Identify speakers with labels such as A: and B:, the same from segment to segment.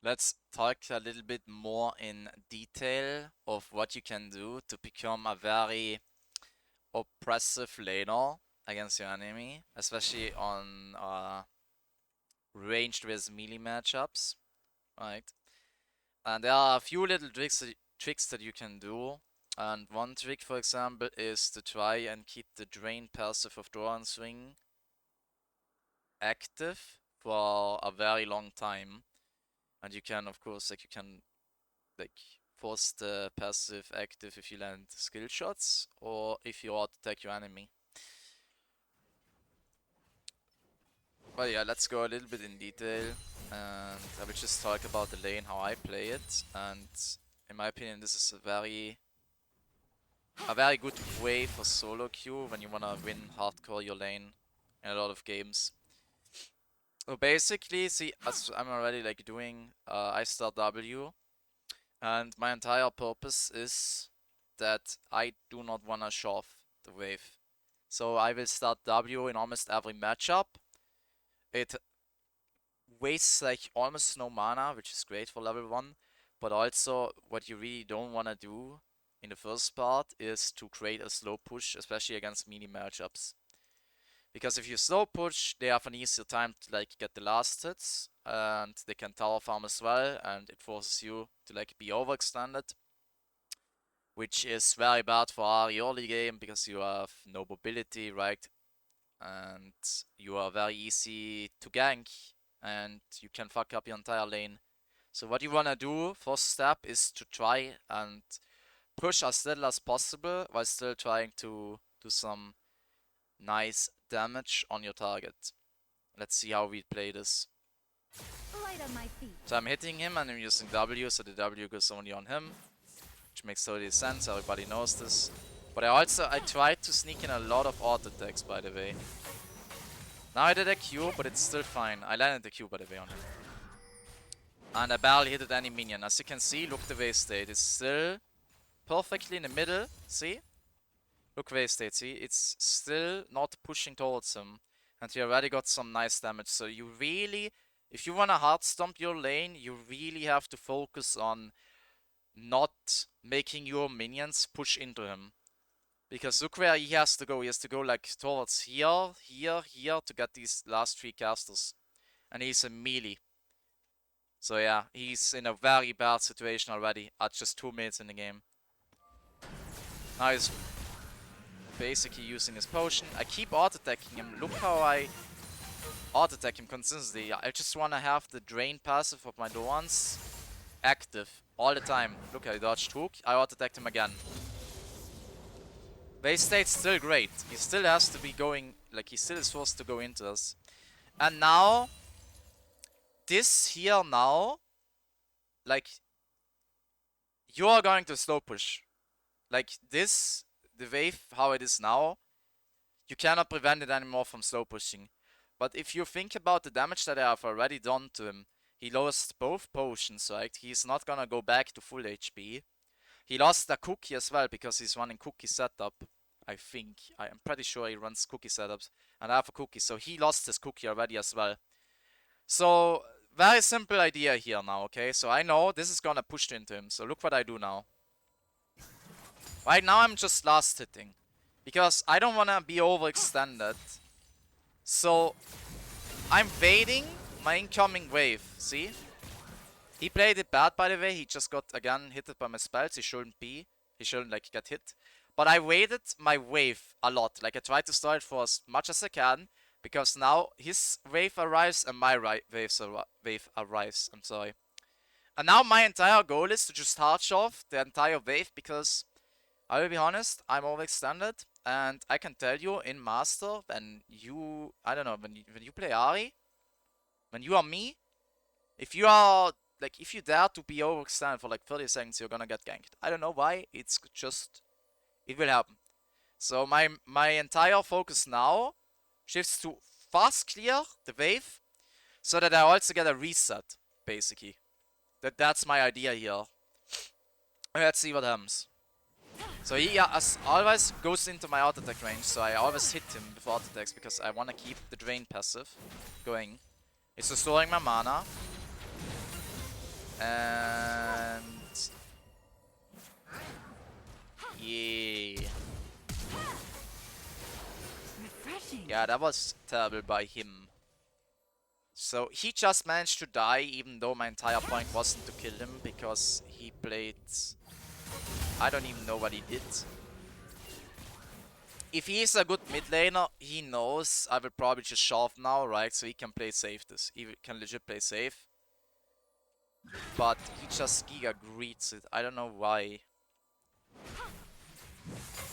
A: Let's talk a little bit more in detail of what you can do to become a very oppressive laner against your enemy, especially on ranged with melee matchups, right? And there are a few little tricks that you can do. And one trick, for example, is to try and keep the drain passive of Doran Swing active for a very long time. And you can, of course, like force the passive active if you land skill shots or if you auto attack your enemy. But yeah, let's go a little bit in detail and I will just talk about the lane, how I play it, and in my opinion this is a very good way for solo queue when you wanna win hardcore your lane in a lot of games. So basically, see, as I'm already like doing, I start W, and my entire purpose is that I do not wanna shove the wave. So I will start W in almost every matchup. It wastes like almost no mana, which is great for level 1, but also what you really don't wanna do in the first part is to create a slow push, especially against melee matchups. Because if you slow push, they have an easier time to like get the last hits, and they can tower farm as well, and it forces you to like be overextended, which is very bad for Ahri early game because you have no mobility, right? And you are very easy to gank, and you can fuck up your entire lane. So what you wanna do, first step, is to try and push as little as possible while still trying to do some nice damage on your target. Let's see how we play this. So I'm hitting him and I'm using W, so the W goes only on him, which makes totally sense, everybody knows this. But I tried to sneak in a lot of auto attacks, by the way. Now I did a Q, but it's still fine. I landed the Q, by the way, on him. And I barely hit any minion. As you can see, look the wave state. It's still perfectly in the middle, see? Look wave state, see? It's still not pushing towards him. And he already got some nice damage. So you really, if you want to hard stomp your lane, you really have to focus on not making your minions push into him. Because look where he has to go. He has to go like towards here, here, here to get these last 3 casters. And he's a melee. So yeah, he's in a very bad situation already at just 2 minutes in the game. Now he's basically using his potion. I keep auto-attacking him. Look how I auto-attack him consistently. I just want to have the drain passive of my Dorans active all the time. Look, I dodged hook. I auto-attacked him again. Base state's still great. He still has to be going, like he still is forced to go into us. And now, this here now, like, you are going to slow push. Like this, the wave, how it is now, you cannot prevent it anymore from slow pushing. But if you think about the damage that I have already done to him, he lost both potions, right? He's not gonna go back to full HP. He lost a cookie as well because he's running cookie setup. I think. I am pretty sure he runs cookie setups. And I have a cookie, so he lost his cookie already as well. So, very simple idea here now, okay? So I know this is gonna push into him. So look what I do now. Right now I'm just last hitting. Because I don't wanna be overextended. So I'm waiting my incoming wave, see? He played it bad, by the way. He just got again hit by my spells. He shouldn't be. He shouldn't like get hit. But I waited my wave a lot. Like I tried to start it for as much as I can. Because now his wave arrives and my wave arrives. I'm sorry. And now my entire goal is to just hard shove the entire wave. Because I will be honest, I'm overextended. And I can tell you in Master, when you, I don't know, when you play Ahri, when you are me, if you are, like, if you dare to be overextended for like 30 seconds, you're gonna get ganked. I don't know why, it's just, it will happen. So my entire focus now shifts to fast clear the wave, so that I also get a reset, basically. That's my idea here. Let's see what happens. So he, as always, goes into my auto attack range, so I always hit him with auto attacks because I want to keep the drain passive going. It's restoring my mana. And yeah. Yeah, that was terrible by him. So he just managed to die, even though my entire point wasn't to kill him, because he played... I don't even know what he did. If he is a good mid laner, he knows I will probably just shove now, right? So he can play safe this. He can legit play safe. But he just giga greets it. I don't know why.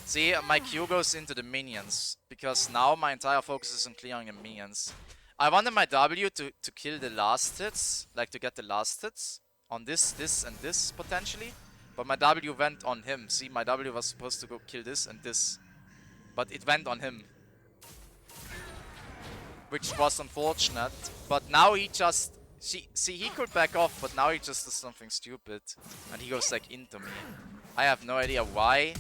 A: See, my Q goes into the minions, because now my entire focus is on clearing the minions. I wanted my W to kill the last hits, like to get the last hits on this, and this potentially. But my W went on him. See, my W was supposed to go kill this and this. But it went on him. Which was unfortunate. But now he just... See, he could back off, but now he just does something stupid. And he goes like into me. I have no idea why.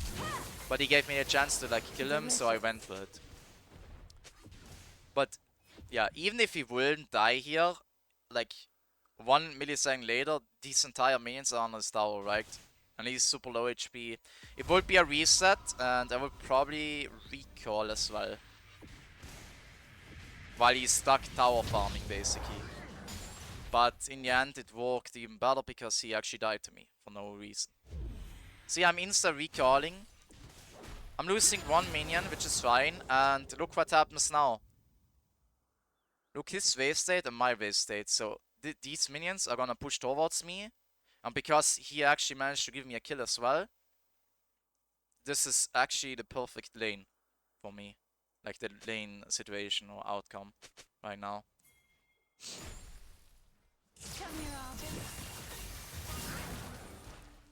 A: But he gave me a chance to like kill him, so I went for it. But yeah, even if he wouldn't die here, like 1 millisecond later, these entire minions are on his tower, right? And he's super low HP. It would be a reset, and I would probably recall as well. While he's stuck tower farming, basically. But in the end, it worked even better because he actually died to me for no reason. See, I'm insta-recalling. I'm losing 1 minion, which is fine, and look what happens now. Look, his wave state and my wave state. So these minions are gonna push towards me, and because he actually managed to give me a kill as well, this is actually the perfect lane for me. Like the lane situation or outcome right now.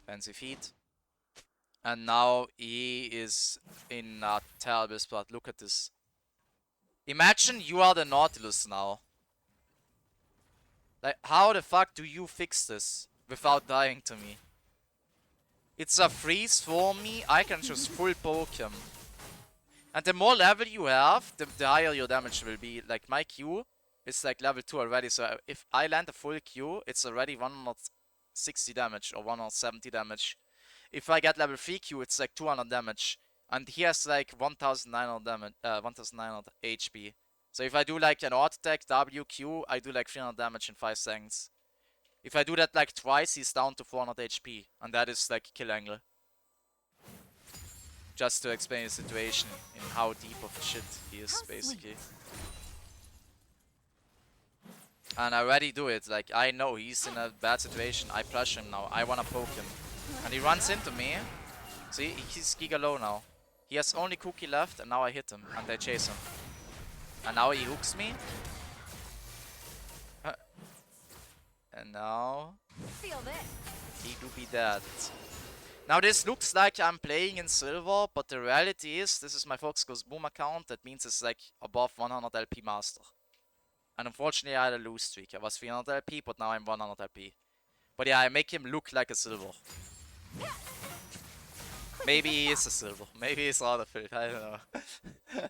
A: Fancy feet. And now he is in a terrible spot. Look at this. Imagine you are the Nautilus now. Like, how the fuck do you fix this without dying to me? It's a freeze for me. I can just full poke him. And the more level you have, the higher your damage will be. Like, my Q is like level 2 already. So if I land a full Q, it's already 160 damage or 170 damage. If I get level 3 Q, it's like 200 damage. And he has like 1900 damage, 1900 HP. So if I do like an auto attack WQ, I do like 300 damage in 5 seconds. If I do that like twice, he's down to 400 HP. And that is like kill angle. Just to explain the situation in how deep of shit he is, basically. And I already do it. Like, I know he's in a bad situation. I pressure him now. I wanna poke him. And he runs into me. See, he's giga low now. He has only cookie left, and now I hit him, and I chase him. And now he hooks me. And now he do be dead. Now this looks like I'm playing in silver, but the reality is, this is my FoxGoesBOOM account. That means it's like above 100 LP master. And unfortunately I had a lose streak. I was 300 LP, but now I'm 100 LP. But yeah, I make him look like a silver. Maybe he is a silver. Maybe he's out of it. I don't know.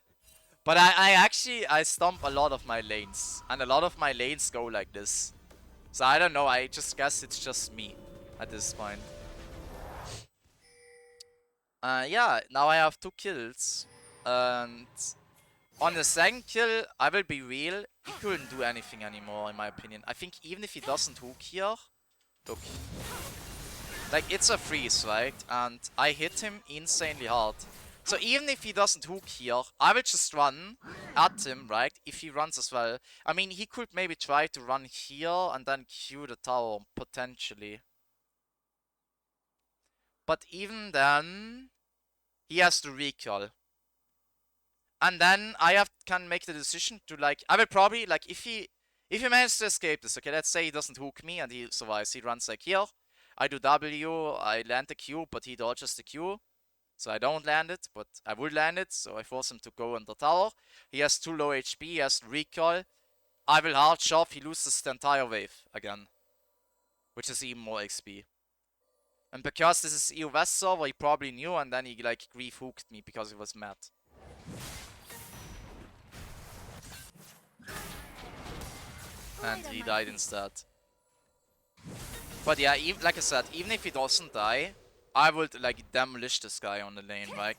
A: But I stomp a lot of my lanes. And a lot of my lanes go like this. So I don't know. I just guess it's just me at this point. Yeah, now I have 2 kills. And on the second kill, I will be real. He couldn't do anything anymore, in my opinion. I think even if he doesn't hook here... Look. Like, it's a freeze, right? And I hit him insanely hard. So even if he doesn't hook here, I will just run at him, right? If he runs as well. I mean, he could maybe try to run here and then Q the tower, potentially. But even then, he has to recall. And then I can make the decision to, like, I will probably, like, if he manages to escape this, okay, let's say he doesn't hook me and he survives. He runs like here. I do W, I land the Q, but he dodges the Q. So I don't land it, but I would land it, so I force him to go on the tower. He has 2 low HP, he has recall. I will hard shove, he loses the entire wave again. Which is even more XP. And because this is EUW-Server, he probably knew, and then he like grief hooked me because he was mad. And he died instead. But yeah, like I said, even if he doesn't die, I would like demolish this guy on the lane, right?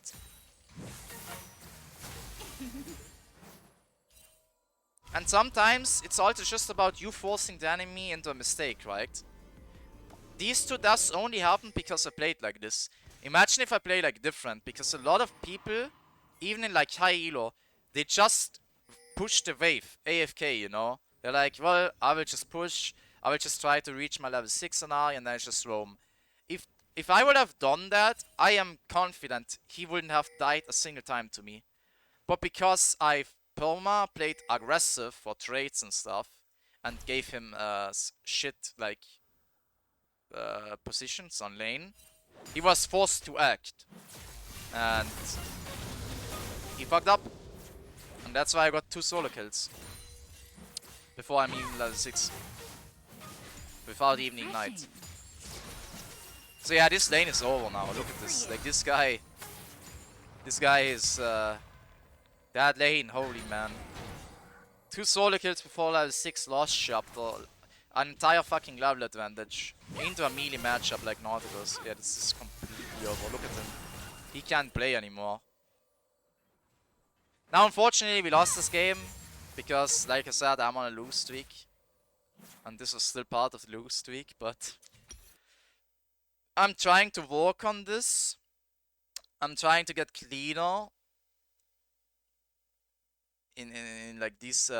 A: And sometimes it's also just about you forcing the enemy into a mistake, right? These two deaths only happen because I played like this. Imagine if I play like different, because a lot of people, even in like high elo, they just push the wave, AFK, you know? They're like, well, I will just push, I will just try to reach my level 6 on Ahri and then I just roam. If if I would have done that, I am confident he wouldn't have died a single time to me. But because I've played aggressive for trades and stuff, and gave him shit like positions on lane, he was forced to act. And he fucked up. And that's why I got 2 solo kills. Before I'm even level 6. Without even ignite. So yeah, this lane is over now. Look at this. Like this guy. This guy is that lane, holy man. 2 solo kills before level 6 lost chapter. An entire fucking level advantage. Into a melee matchup like Nautilus. Yeah, this is completely over. Look at him. He can't play anymore. Now unfortunately we lost this game. Because like I said, I'm on a lose streak. And this was still part of the lose streak, but I'm trying to work on this. I'm trying to get cleaner in like these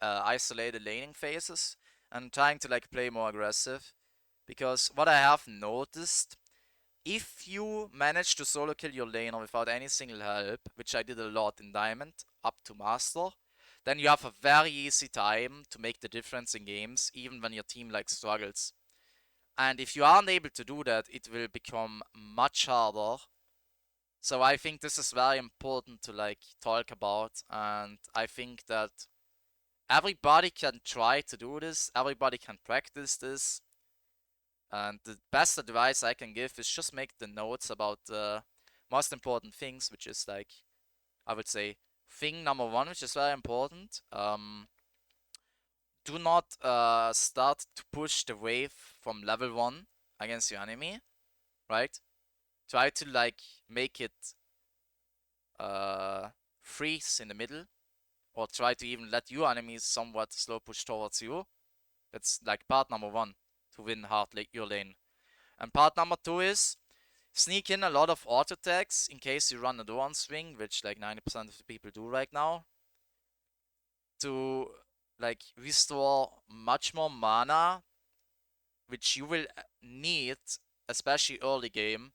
A: isolated laning phases. I'm trying to like play more aggressive, because what I have noticed, if you manage to solo kill your laner without any single help, which I did a lot in Diamond up to Master, then you have a very easy time to make the difference in games, even when your team like struggles. And if you aren't able to do that, it will become much harder. So I think this is very important to like talk about, and I think that everybody can try to do this, everybody can practice this. And the best advice I can give is just make the notes about the most important things, which is like, I would say, thing number 1, which is very important. Do not start to push the wave from level 1 against your enemy, right? Try to like make it freeze in the middle, or try to even let your enemies somewhat slow push towards you. That's like part number 1 to win hard your lane. And part number 2 is sneak in a lot of auto attacks in case you run a Doran swing, which like 90% of the people do right now, to like restore much more mana, which you will need, especially early game.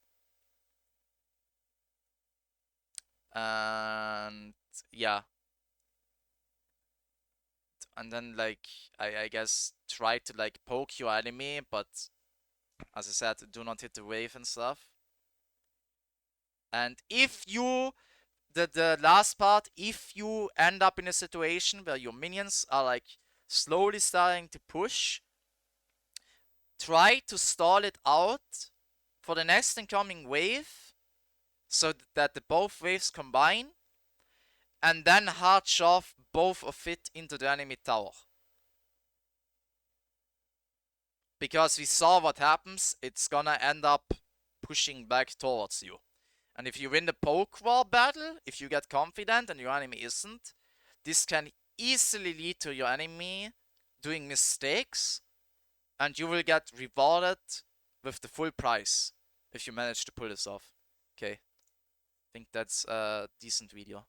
A: And yeah, and then like I guess try to like poke your enemy, but as I said, do not hit the wave and stuff. And if you the last part, if you end up in a situation where your minions are like slowly starting to push, try to stall it out for the next incoming wave, so that the both waves combine, and then hard shove both of it into the enemy tower. Because we saw what happens, it's gonna end up pushing back towards you. And if you win the poke war battle, if you get confident and your enemy isn't, this can easily lead to your enemy doing mistakes, and you will get rewarded with the full price if you manage to pull this off. Okay, I think that's a decent video.